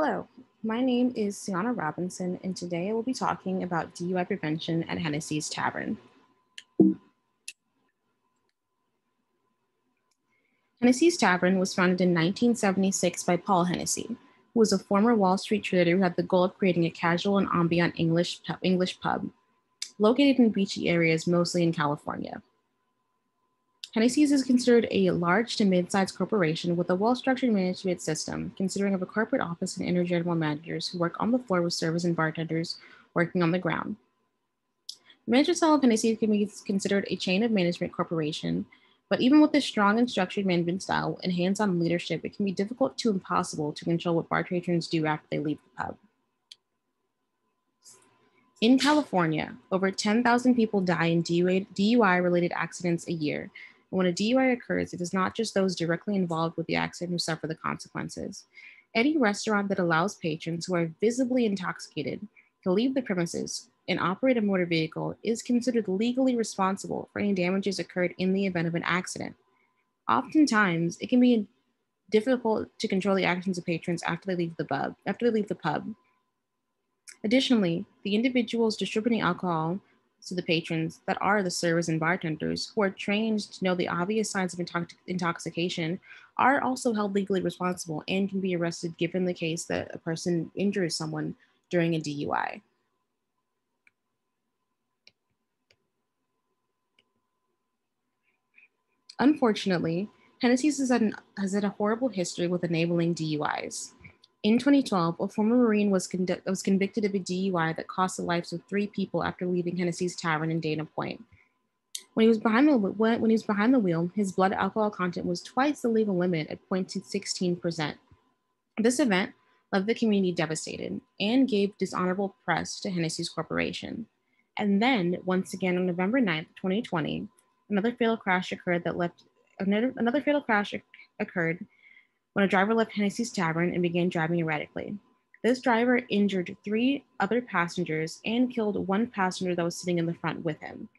Hello, my name is Sienna Robinson, and today I will be talking about DUI prevention at Hennessy's Tavern. Hennessy's Tavern was founded in 1976 by Paul Hennessy, who was a former Wall Street trader who had the goal of creating a casual and ambient English pub located in beachy areas, mostly in California. Hennessy's is considered a large to mid-sized corporation with a well-structured management system, considering of a corporate office and inner general managers who work on the floor with servers and bartenders working on the ground. The management style of Hennessy can be considered a chain of management corporation, but even with a strong and structured management style and hands-on leadership, it can be difficult to impossible to control what bar patrons do after they leave the pub. In California, over 10,000 people die in DUI-related accidents a year. And when a DUI occurs, it is not just those directly involved with the accident who suffer the consequences. Any restaurant that allows patrons who are visibly intoxicated to leave the premises and operate a motor vehicle is considered legally responsible for any damages occurred in the event of an accident. Oftentimes, it can be difficult to control the actions of patrons after they leave the pub. Additionally, the individuals distributing alcohol to the patrons that are the servers and bartenders who are trained to know the obvious signs of intoxication are also held legally responsible and can be arrested given the case that a person injures someone during a DUI. Unfortunately, Hennessy's has had a horrible history with enabling DUIs. In 2012, a former Marine was convicted of a DUI that cost the lives of 3 people after leaving Hennessy's Tavern in Dana Point. When he was behind the wheel, his blood alcohol content was twice the legal limit at 0.16%. This event left the community devastated and gave dishonorable press to Hennessy's corporation. And then, once again, on November 9th, 2020, another fatal crash occurred when a driver left Hennessy's Tavern and began driving erratically. This driver injured 3 other passengers and killed 1 passenger that was sitting in the front with him.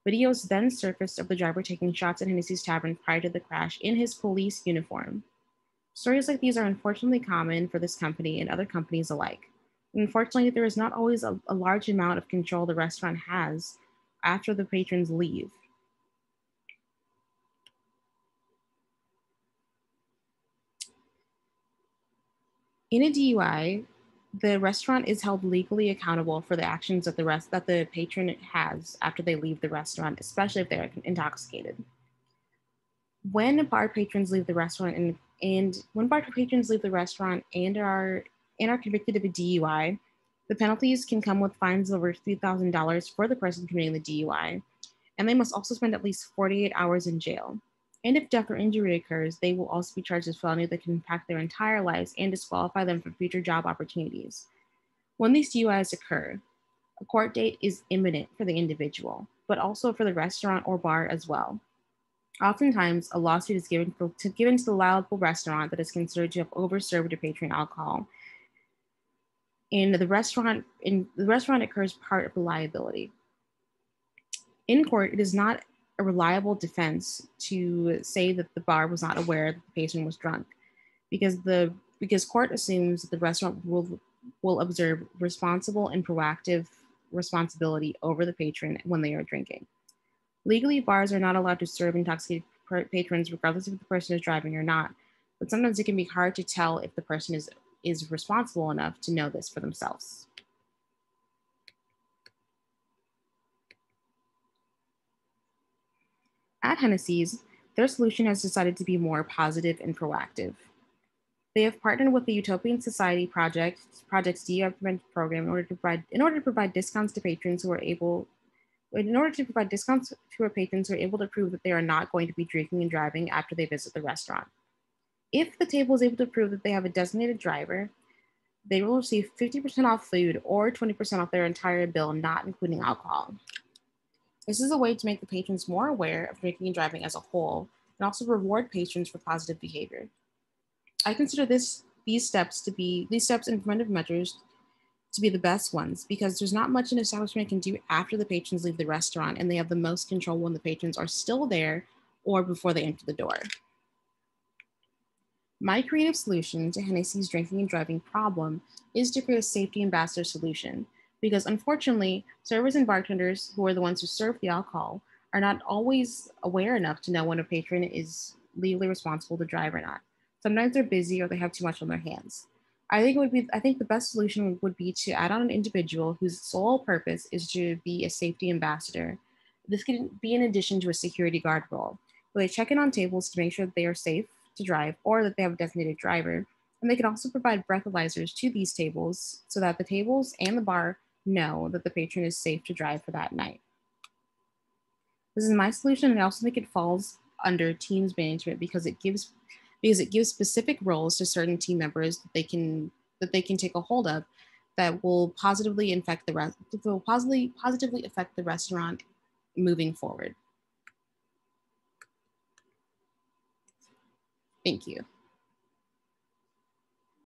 Videos then surfaced of the driver taking shots at Hennessy's Tavern prior to the crash in his police uniform. Stories like these are unfortunately common for this company and other companies alike. Unfortunately, there is not always a large amount of control the restaurant has after the patrons leave. In a DUI, the restaurant is held legally accountable for the actions that the patron has after they leave the restaurant, especially if they're intoxicated. When bar patrons leave the restaurant and are convicted of a DUI, the penalties can come with fines of over $3,000 for the person committing the DUI, and they must also spend at least 48 hours in jail. And if death or injury occurs, they will also be charged with felony that can impact their entire lives and disqualify them from future job opportunities. When these DUIs occur, a court date is imminent for the individual, but also for the restaurant or bar as well. Oftentimes, a lawsuit is given to the liable restaurant that is considered to have overserved a patron alcohol. And the restaurant occurs part of the liability. In court, it is not a reliable defense to say that the bar was not aware that the patron was drunk, because court assumes that the restaurant will observe responsible and proactive responsibility over the patron when they are drinking. Legally, bars are not allowed to serve intoxicated patrons regardless if the person is driving or not, but sometimes it can be hard to tell if the person is responsible enough to know this for themselves. At Hennessy's, their solution has decided to be more positive and proactive. They have partnered with the Utopian Society Project's DUI prevention program in order to provide discounts to patrons who are able to prove that they are not going to be drinking and driving after they visit the restaurant. If the table is able to prove that they have a designated driver, they will receive 50% off food or 20% off their entire bill, not including alcohol. This is a way to make the patrons more aware of drinking and driving as a whole, and also reward patrons for positive behavior. I consider these steps and preventive measures to be the best ones because there's not much an establishment can do after the patrons leave the restaurant, and they have the most control when the patrons are still there or before they enter the door. My creative solution to Hennessy's drinking and driving problem is to create a safety ambassador solution because unfortunately, servers and bartenders who are the ones who serve the alcohol are not always aware enough to know when a patron is legally responsible to drive or not. Sometimes they're busy or they have too much on their hands. I think the best solution would be to add on an individual whose sole purpose is to be a safety ambassador. This can be in addition to a security guard role, where they check in on tables to make sure that they are safe to drive or that they have a designated driver. And they can also provide breathalyzers to these tables so that the tables and the bar know that the patron is safe to drive for that night. This is my solution, and I also think it falls under teams management because it gives specific roles to certain team members that they can take a hold of that will positively affect positively affect the restaurant moving forward. Thank you.